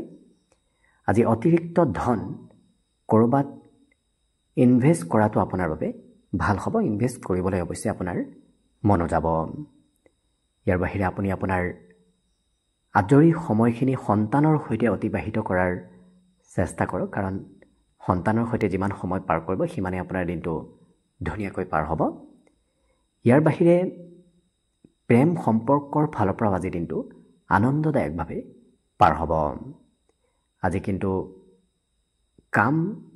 আজি অতিৰিক্ত ধন ক'ৰবাত ইনভেষ্ট কৰাটো আপোনাৰ বাবে ভাল হ'ব। ইনভেষ্ট কৰিবলৈ অৱশ্যে আপোনাৰ মনো যাব। ইয়াৰ বাহিৰে আপুনি আপোনাৰ আজৰি সময়খিনি সন্তানৰ সৈতে অতিবাহিত কৰাৰ চেষ্টা কৰক, কাৰণ সন্তানৰ সৈতে যিমান সময় পাৰ কৰিব সিমানে আপোনাৰ দিনটো ধুনীয়াকৈ পাৰ হ'ব। ইয়াৰ বাহিৰে প্ৰেম সম্পৰ্কৰ ফালৰ পৰাও আজি দিনটো আনন্দদায়কভাৱে পাৰ হ'ব। আজি কিন্তু কাম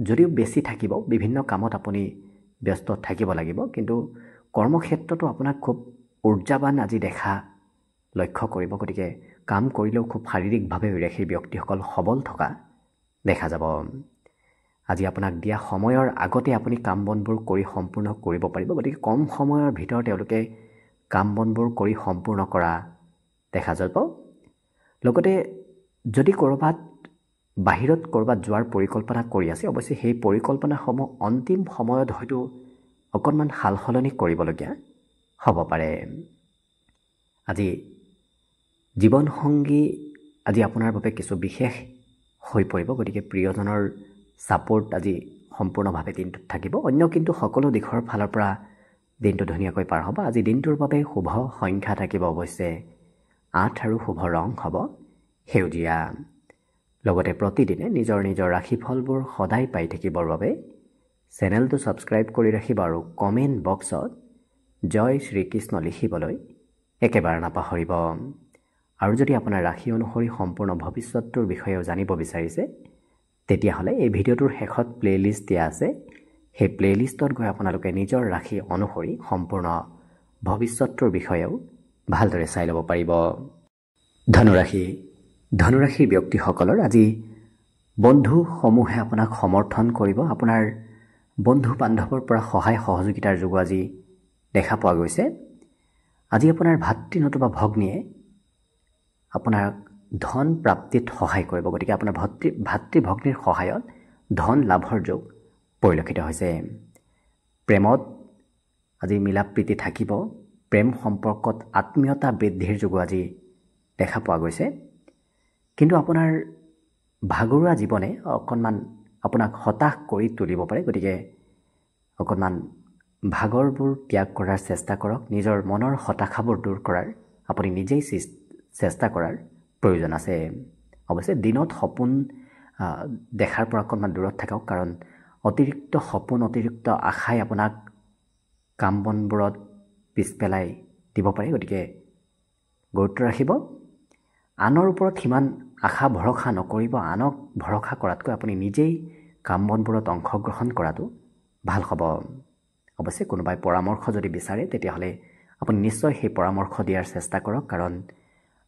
যদিও বেছি থাকিব, বিভিন্ন কামত আপুনি ব্যস্ত থাকিব লাগিব, কিন্তু কৰ্মক্ষেত্ৰতো আপোনাক খুব ঊৰ্জাৱান আজি দেখা লক্ষ্য কৰিব। গতিকে কাম কৰিলেও খুব শাৰীৰিকভাৱে ৰাশিৰ ব্যক্তিসকল সবল থকা দেখা যাব। আজি আপোনাক দিয়া সময়ৰ আগতে আপুনি কাম বনবোৰ কৰি সম্পূৰ্ণ কৰিব পাৰিব। গতিকে কম সময়ৰ ভিতৰত তেওঁলোকে কাম বনবোৰ কৰি সম্পূৰ্ণ কৰা দেখা যাব। লগতে যদি বাহিৰত ক'ৰবাত যোৱাৰ পৰিকল্পনা কৰি আছে, অৱশ্যে সেই পৰিকল্পনাসমূহ অন্তিম সময়ত হয়তো অকণমান সাল সলনি কৰিবলগীয়া হ'ব পাৰে। আজি জীৱনসংগী আজি আপোনাৰ বাবে কিছু বিশেষ হৈ পৰিব। গতিকে প্ৰিয়জনৰ ছাপোৰ্ট আজি সম্পূৰ্ণভাৱে দিনটোত থাকিব। অন্য কিন্তু সকলো দিশৰ ফালৰ পৰা দিনটো ধুনীয়াকৈ পাৰ হ'ব। আজি দিনটোৰ বাবে শুভ সংখ্যা থাকিব অৱশ্যে 8 আৰু শুভ ৰং হ'ব সেউজীয়া। লগতে প্ৰতিদিনে নিজৰ নিজৰ ৰাশিফলবোৰ সদায় পাই থাকিবৰ বাবে চেনেলটো ছাবস্ক্ৰাইব কৰি ৰাখিব আৰু কমেণ্ট বক্সত জয় শ্ৰীকৃষ্ণ লিখিবলৈ একেবাৰে নাপাহৰিব। আৰু যদি আপোনাৰ ৰাশি অনুসৰি সম্পূৰ্ণ ভৱিষ্যতটোৰ বিষয়েও জানিব বিচাৰিছে তেতিয়াহ'লে এই ভিডিঅ'টোৰ শেষত প্লে'লিষ্ট দিয়া আছে। সেই প্লে'লিষ্টত গৈ আপোনালোকে নিজৰ ৰাশি অনুসৰি সম্পূৰ্ণ ভৱিষ্যতটোৰ বিষয়েও ভালদৰে চাই ল'ব পাৰিব। ধনুৰাশি। ধনুৰাশিৰ ব্যক্তিসকলৰ আজি বন্ধুসমূহে আপোনাক সমৰ্থন কৰিব। আপোনাৰ বন্ধু বান্ধৱৰ পৰা সহায় সহযোগিতাৰ যোগ আজি দেখা পোৱা গৈছে। আজি আপোনাৰ ভাতৃ নতুবা ভগ্নীয়ে আপোনাক ধন প্ৰাপ্তিত সহায় কৰিব। গতিকে আপোনাৰ ভাতৃ ভগ্নীৰ সহায়ত ধন লাভৰ যোগ পৰিলক্ষিত হৈছে। প্ৰেমত আজি মিলা প্ৰীতি থাকিব। প্ৰেম সম্পৰ্কত আত্মীয়তা বৃদ্ধিৰ যোগো আজি দেখা পোৱা গৈছে। কিন্তু আপোনাৰ ভাগৰুৱা জীৱনে অকণমান আপোনাক হতাশ কৰি তুলিব পাৰে। গতিকে অকণমান ভাগৰবোৰ ত্যাগ কৰাৰ চেষ্টা কৰক। নিজৰ মনৰ হতাশাবোৰ দূৰ কৰাৰ আপুনি নিজেই চেষ্টা কৰাৰ প্ৰয়োজন আছে। অৱশ্যে দিনত সপোন দেখাৰ পৰা অকণমান দূৰত থাকক, কাৰণ অতিৰিক্ত সপোন অতিৰিক্ত আশাই আপোনাক কাম বনবোৰত পিছ পেলাই দিব পাৰে। গতিকে গুৰুত্ব ৰাখিব। আনৰ ওপৰত সিমান আশা ভৰসা নকৰিব। আনক ভৰসা কৰাতকৈ আপুনি নিজেই কাম বনবোৰত অংশগ্ৰহণ কৰাটো ভাল হ'ব। অৱশ্যে কোনোবাই পৰামৰ্শ যদি বিচাৰে তেতিয়াহ'লে আপুনি নিশ্চয় সেই পৰামৰ্শ দিয়াৰ চেষ্টা কৰক, কাৰণ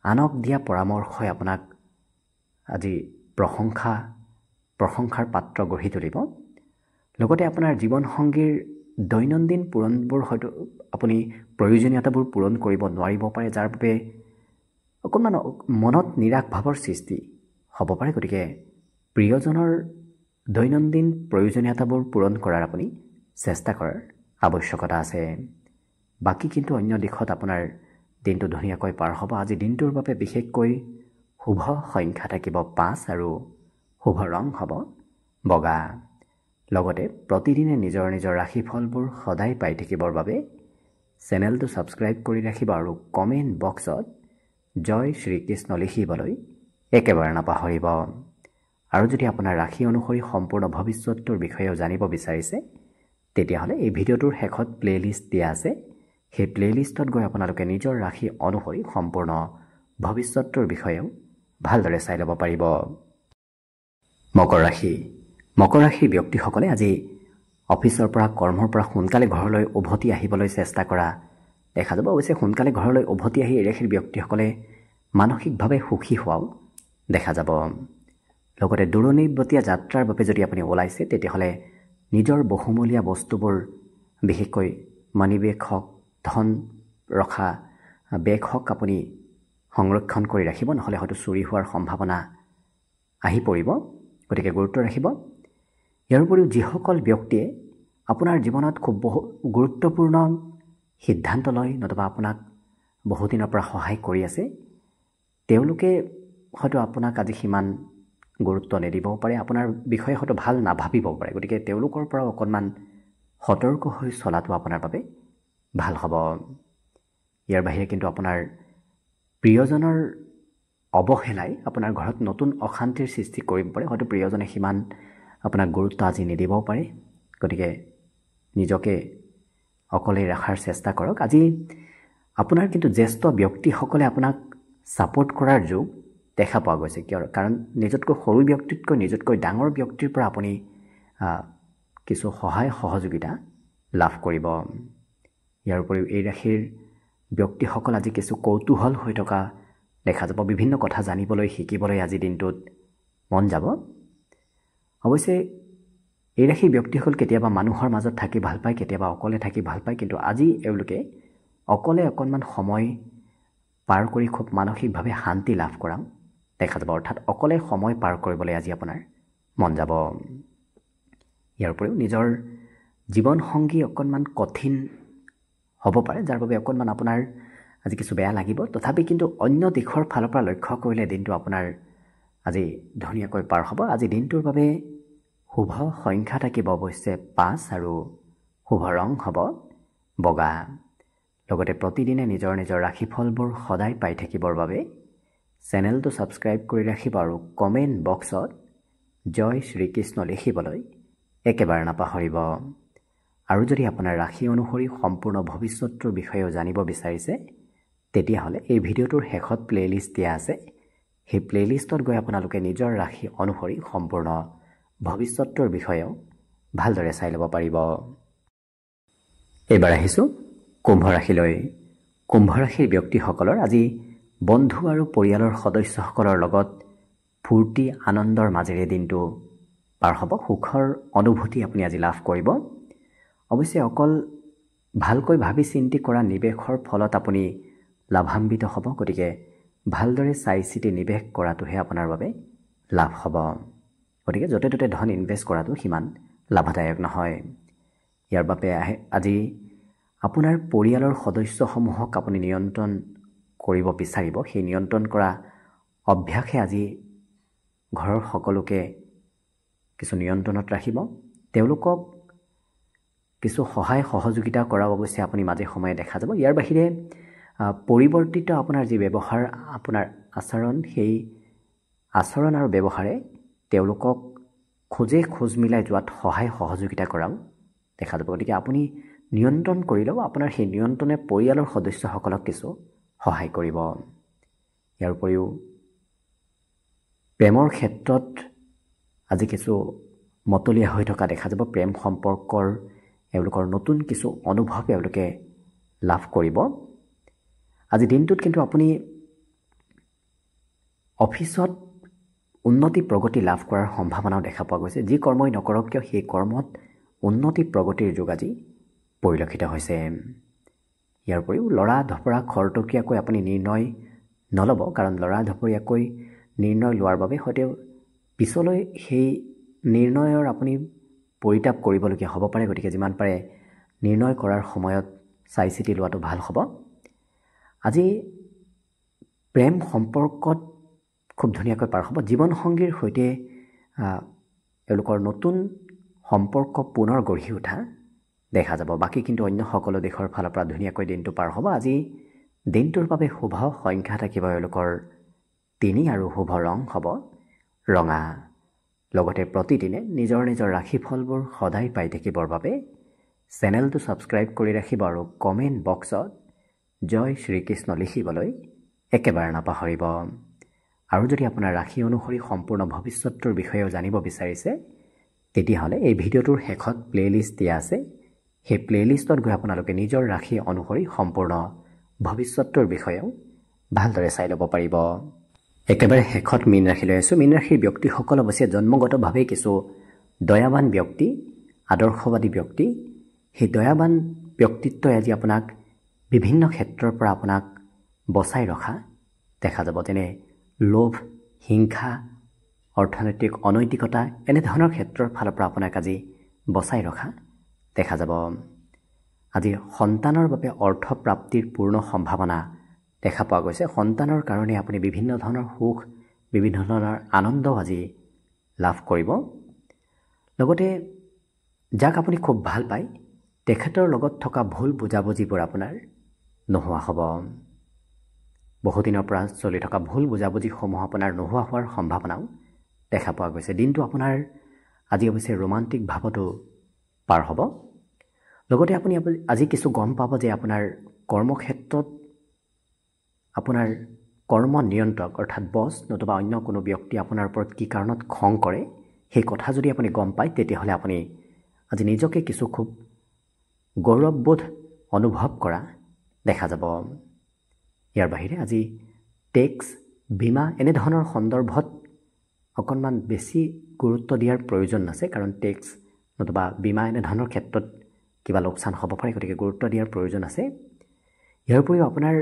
আনক দিয়া পৰামৰ্শই আপোনাক আজি প্ৰশংসাৰ পাত্ৰ গঢ়ি তুলিব। লগতে আপোনাৰ জীৱনসংগীৰ দৈনন্দিন পূৰণবোৰ হয়তো আপুনি প্ৰয়োজনীয়তাবোৰ পূৰণ কৰিব নোৱাৰিব পাৰে, যাৰ বাবে অকণমান মনত নিৰাশ ভাৱৰ সৃষ্টি হ'ব পাৰে। গতিকে প্ৰিয়জনৰ দৈনন্দিন প্ৰয়োজনীয়তাবোৰ পূৰণ কৰাৰ আপুনি চেষ্টা কৰাৰ আৱশ্যকতা আছে। বাকী কিন্তু অন্য দিশত আপোনাৰ দিনটো ধুনীয়াকৈ পাৰ হ'ব। আজি দিনটোৰ বাবে বিশেষকৈ শুভ সংখ্যা থাকিব 5 আৰু শুভ ৰং হ'ব বগা। লগতে প্ৰতিদিনে নিজৰ নিজৰ ৰাশিফলবোৰ সদায় পাই থাকিবৰ বাবে চেনেলটো ছাবস্ক্ৰাইব কৰি ৰাখিব আৰু কমেণ্ট বক্সত জয় শ্ৰীকৃষ্ণ লিখিবলৈ একেবাৰে নাপাহৰিব। আৰু যদি আপোনাৰ ৰাশি অনুসৰি সম্পূৰ্ণ ভৱিষ্যতটোৰ বিষয়েও জানিব বিচাৰিছে তেতিয়াহ'লে এই ভিডিঅ'টোৰ শেষত প্লে'লিষ্ট দিয়া আছে। সেই প্লে'লিষ্টত গৈ আপোনালোকে নিজৰ ৰাশি অনুসৰি সম্পূৰ্ণ ভৱিষ্যতটোৰ বিষয়েও ভালদৰে চাই ল'ব পাৰিব। মকৰ ৰাশি। মকৰ ৰাশিৰ ব্যক্তিসকলে আজি অফিচৰ পৰা কৰ্মৰ পৰা সোনকালে ঘৰলৈ উভতি আহিবলৈ চেষ্টা কৰা দেখা যাব। অৱশ্যে সোনকালে ঘৰলৈ উভতি আহি এই ৰাশিৰ ব্যক্তিসকলে মানসিকভাৱে সুখী হোৱাও দেখা যাব। লগতে দূৰণিবতীয়া যাত্ৰাৰ বাবে যদি আপুনি ওলাইছে তেতিয়াহ'লে নিজৰ বহুমূলীয়া বস্তুবোৰ বিশেষকৈ মানি বেগ হওক, ধন ৰখা বেগ হওক আপুনি সংৰক্ষণ কৰি ৰাখিব, নহ'লে হয়তো চুৰি হোৱাৰ সম্ভাৱনা আহি পৰিব। গতিকে গুৰুত্ব ৰাখিব। ইয়াৰ উপৰিও যিসকল ব্যক্তিয়ে আপোনাৰ জীৱনত খুব গুৰুত্বপূৰ্ণ সিদ্ধান্ত লয় নতুবা আপোনাক বহুদিনৰ পৰা সহায় কৰি আছে তেওঁলোকে হয়তো আপোনাক আজি সিমান গুৰুত্ব নিদিবও পাৰে, আপোনাৰ বিষয়ে হয়তো ভাল নাভাবিবও পাৰে। গতিকে তেওঁলোকৰ পৰাও অকণমান সতৰ্ক হৈ চলাটো আপোনাৰ বাবে ভাল হ'ব। ইয়াৰ বাহিৰে কিন্তু আপোনাৰ প্ৰিয়জনৰ অৱহেলাই আপোনাৰ ঘৰত নতুন অশান্তিৰ সৃষ্টি কৰিব পাৰে। হয়তো প্ৰিয়জনে সিমান আপোনাক গুৰুত্ব আজি নিদিবও পাৰে। গতিকে নিজকে অকলে ৰখাৰ চেষ্টা কৰক। আজি আপোনাৰ কিন্তু জ্যেষ্ঠ ব্যক্তিসকলে আপোনাক ছাপোৰ্ট কৰাৰ যোগ দেখা পোৱা গৈছে। কাৰণ নিজতকৈ সৰু ব্যক্তিতকৈ নিজতকৈ ডাঙৰ ব্যক্তিৰ পৰা আপুনি কিছু সহায় সহযোগিতা লাভ কৰিব। ইয়াৰ উপৰিও এই ৰাশিৰ ব্যক্তিসকল আজি কিছু কৌতূহল হৈ থকা দেখা যাব। বিভিন্ন কথা জানিবলৈ শিকিবলৈ আজি দিনটোত মন যাব। অৱশ্যে এই ৰাশিৰ ব্যক্তিসকল কেতিয়াবা মানুহৰ মাজত থাকি ভাল পায়, কেতিয়াবা অকলে থাকি ভাল পায়। কিন্তু আজি এওঁলোকে অকলে অকণমান সময় পাৰ কৰি খুব মানসিকভাৱে শান্তি লাভ কৰা দেখা যাব। অৰ্থাৎ অকলে সময় পাৰ কৰিবলৈ আজি আপোনাৰ মন যাব। ইয়াৰ উপৰিও নিজৰ জীৱনসংগী অকণমান কঠিন হ'ব পাৰে, যাৰ বাবে অকণমান আপোনাৰ আজি কিছু বেয়া লাগিব। তথাপি কিন্তু অন্য দিশৰ ফালৰ পৰা লক্ষ্য কৰিলে দিনটো আপোনাৰ আজি ধুনীয়াকৈ পাৰ হ'ব। আজি দিনটোৰ বাবে শুভ সংখ্যা থাকিব অৱশ্যে 5 আৰু শুভ ৰং হ'ব বগা। লগতে প্ৰতিদিনে নিজৰ নিজৰ ৰাশিফলবোৰ সদায় পাই থাকিবৰ বাবে চেনেলটো ছাবস্ক্ৰাইব কৰি ৰাখিব আৰু কমেণ্ট বক্সত জয় শ্ৰীকৃষ্ণ লিখিবলৈ একেবাৰে নাপাহৰিব। আৰু যদি আপোনাৰ ৰাশি অনুসৰি সম্পূৰ্ণ ভৱিষ্যতটোৰ বিষয়েও জানিব বিচাৰিছে তেতিয়াহ'লে এই ভিডিঅ'টোৰ শেষত প্লে'লিষ্ট দিয়া আছে। সেই প্লে'লিষ্টত গৈ আপোনালোকে নিজৰ ৰাশি অনুসৰি সম্পূৰ্ণ ভৱিষ্যতটোৰ বিষয়েও ভালদৰে চাই ল'ব পাৰিব। এইবাৰ আহিছোঁ কুম্ভ ৰাশিলৈ। কুম্ভ ৰাশিৰ ব্যক্তিসকলৰ আজি বন্ধু আৰু পৰিয়ালৰ সদস্যসকলৰ লগত ফূৰ্তি আনন্দৰ মাজেৰে দিনটো পাৰ হ'ব। সুখৰ অনুভূতি আপুনি আজি লাভ কৰিব। অৱশ্যে অকল ভালকৈ ভাবি চিন্তি কৰা নিৱেশৰ ফলত আপুনি লাভান্বিত হ'ব। গতিকে ভালদৰে চাই চিতি নিৱেশ কৰাটোহে আপোনাৰ বাবে লাভ হ'ব। গতিকে য'তে ত'তে ধন ইনভেষ্ট কৰাটো সিমান লাভদায়ক নহয়। ইয়াৰ বাবে আজি আপোনাৰ পৰিয়ালৰ সদস্যসমূহক আপুনি নিয়ন্ত্ৰণ কৰিব বিচাৰিব। সেই নিয়ন্ত্ৰণ কৰা অভ্যাসে আজি ঘৰৰ সকলোকে কিছু নিয়ন্ত্ৰণত ৰাখিব। তেওঁলোকক কিছু সহায় সহযোগিতা কৰাও অৱশ্যে আপুনি মাজে সময়ে দেখা যাব। ইয়াৰ বাহিৰে পৰিৱৰ্তিত আপোনাৰ যি ব্যৱহাৰ, আপোনাৰ আচৰণ, সেই আচৰণ আৰু ব্যৱহাৰে তেওঁলোকক খোজ মিলাই যোৱাত সহায় সহযোগিতা কৰাও দেখা যাব। গতিকে আপুনি নিয়ন্ত্ৰণ কৰিলেও আপোনাৰ সেই নিয়ন্ত্ৰণে পৰিয়ালৰ সদস্যসকলক কিছু সহায় কৰিব। ইয়াৰ উপৰিও প্ৰেমৰ ক্ষেত্ৰত আজি কিছু মতলীয়া হৈ থকা দেখা যাব। প্ৰেম সম্পৰ্কৰ এওঁলোকৰ নতুন কিছু অনুভৱ এওঁলোকে লাভ কৰিব। আজি দিনটোত কিন্তু আপুনি অফিচত উন্নতি প্ৰগতি লাভ কৰাৰ সম্ভাৱনাও দেখা পোৱা গৈছে। যি কৰ্মই নকৰক কিয় সেই কৰ্মত উন্নতি প্ৰগতিৰ যোগ আজি পৰিলক্ষিত হৈছে। ইয়াৰ উপৰিও লৰা ধপৰা খৰতকীয়াকৈ আপুনি নিৰ্ণয় নল'ব। কাৰণ লৰা ধপৰীয়াকৈ নিৰ্ণয় লোৱাৰ বাবে হয়তো পিছলৈ সেই নিৰ্ণয়ৰ আপুনি পৰিতাপ কৰিবলগীয়া হ'ব পাৰে। গতিকে যিমান পাৰে নিৰ্ণয় কৰাৰ সময়ত চাই চিতি লোৱাটো ভাল হ'ব। আজি প্ৰেম সম্পৰ্কত খুব ধুনীয়াকৈ পাৰ হ'ব। জীৱনসংগীৰ সৈতে এওঁলোকৰ নতুন সম্পৰ্ক পুনৰ গঢ়ি উঠা দেখা যাব। বাকী কিন্তু অন্য সকলো দিশৰ ফালৰ পৰা ধুনীয়াকৈ দিনটো পাৰ হ'ব। আজি দিনটোৰ বাবে শুভ সংখ্যা থাকিব এওঁলোকৰ 3 আৰু শুভ ৰং হ'ব ৰঙা। লগতে প্ৰতিদিনে নিজৰ নিজৰ ৰাশিফলবোৰ সদায় পাই থাকিবৰ বাবে চেনেলটো ছাবস্ক্ৰাইব কৰি ৰাখিব আৰু কমেণ্ট বক্সত জয় শ্ৰীকৃষ্ণ লিখিবলৈ একেবাৰে নাপাহৰিব। আৰু যদি আপোনাৰ ৰাশি অনুসৰি সম্পূৰ্ণ ভৱিষ্যতৰ বিষয়েও জানিব বিচাৰিছে তেতিয়াহ'লে এই ভিডিঅ'টোৰ শেষত প্লেলিষ্ট দিয়া আছে। সেই প্লেলিষ্টত গৈ আপোনালোকে নিজৰ ৰাশি অনুসৰি সম্পূৰ্ণ ভৱিষ্যতৰ বিষয়েও ভালদৰে চাই ল'ব পাৰিব। একেবাৰে শেষত মীন ৰাশি লৈ আছোঁ। মীন ৰাশিৰ ব্যক্তিসকল অৱশ্যে জন্মগতভাৱে কিছু দয়াবান ব্যক্তি, আদৰ্শবাদী ব্যক্তি। সেই দয়াবান ব্যক্তিত্বই আজি আপোনাক বিভিন্ন ক্ষেত্ৰৰ পৰা আপোনাক বচাই ৰখা দেখা যাব। যেনে লোভ, হিংসা, অৰ্থনৈতিক অনৈতিকতা এনেধৰণৰ ক্ষেত্ৰৰ ফালৰ পৰা আপোনাক আজি বচাই ৰখা দেখা যাব। আজি সন্তানৰ বাবে অৰ্থ প্ৰাপ্তিৰ পূৰ্ণ সম্ভাৱনা দেখা পোৱা গৈছে। সন্তানৰ কাৰণে আপুনি বিভিন্ন ধৰণৰ সুখ, বিভিন্ন ধৰণৰ আনন্দ আজি লাভ কৰিব। লগতে যাক আপুনি খুব ভাল পায় তেখেতৰ লগত থকা ভুল বুজাবুজিবোৰ আপোনাৰ নোহোৱা হ'ব। বহুদিনৰ পৰা চলি থকা ভুল বুজাবুজিসমূহ আপোনাৰ নোহোৱা হোৱাৰ সম্ভাৱনাও দেখা পোৱা গৈছে। দিনটো আপোনাৰ আজি অৱশ্যে ৰোমান্টিক ভাৱতো পাৰ হ'ব। লগতে আপুনি আজি কিছু গম পাব যে আপোনাৰ কৰ্মক্ষেত্ৰত আপোনাৰ কৰ্ম নিয়ন্ত্ৰক অৰ্থাৎ বছ নতুবা অন্য কোনো ব্যক্তি আপোনাৰ ওপৰত কি কাৰণত খং কৰে সেই কথা যদি আপুনি গম পায় তেতিয়াহ'লে আপুনি আজি নিজকে কিছু খুব গৌৰৱবোধ অনুভৱ কৰা দেখা যাব। ইয়াৰ বাহিৰে আজি টেক্স, বীমা এনেধৰণৰ সন্দৰ্ভত অকণমান বেছি গুৰুত্ব দিয়াৰ প্ৰয়োজন আছে। কাৰণ টেক্স নতুবা বীমা এনেধৰণৰ ক্ষেত্ৰত কিবা লোকচান হ'ব পাৰে, গতিকে গুৰুত্ব দিয়াৰ প্ৰয়োজন আছে। ইয়াৰ উপৰিও আপোনাৰ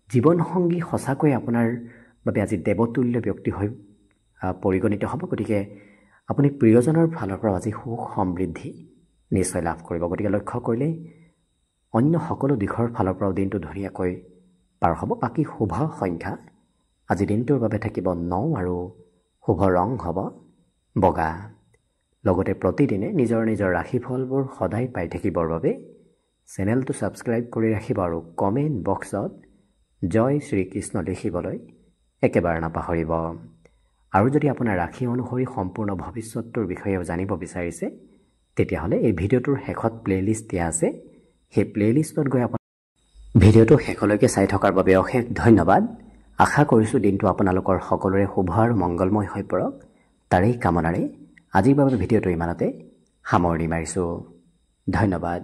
জীৱনসংগী সঁচাকৈয়ে আপোনাৰ বাবে আজি দেৱতুল্য ব্যক্তি হৈ পৰিগণিত হ'ব। গতিকে আপুনি প্ৰিয়জনৰ ফালৰ পৰা আজি সুখ সমৃদ্ধি নিশ্চয় লাভ কৰিব। গতিকে লক্ষ্য কৰিলে অন্য সকলো দিশৰ ফালৰ পৰাও দিনটো ধুনীয়াকৈ পাৰ হ'ব। বাকী শুভ সংখ্যা আজি দিনটোৰ বাবে থাকিব 9 আৰু শুভ ৰং হ'ব বগা। লগতে প্ৰতিদিনে নিজৰ নিজৰ ৰাশিফলবোৰ সদায় পাই থাকিবৰ বাবে চেনেলটো ছাবস্ক্ৰাইব কৰি ৰাখিব আৰু কমেণ্ট বক্সত জয় শ্ৰীকৃষ্ণ লিখিবলৈ একেবাৰে নাপাহৰিব। আৰু যদি আপোনাৰ ৰাশি অনুসৰি সম্পূৰ্ণ ভৱিষ্যতৰ বিষয়েও জানিব বিচাৰিছে তেতিয়াহ'লে এই ভিডিঅ'টোৰ শেষত প্লেলিষ্ট দিয়া আছে। সেই প্লেলিষ্টত গৈ আপুনি ভিডিঅ'টো শেষলৈকে চাই থকাৰ বাবে অশেষ ধন্যবাদ। আশা কৰিছোঁ দিনটো আপোনালোকৰ সকলোৰে শুভ আৰু মংগলময় হৈ পৰক। তাৰেই কামনাৰে আজিৰ বাবে ভিডিঅ'টো ইমানতে সামৰণি মাৰিছোঁ। ধন্যবাদ।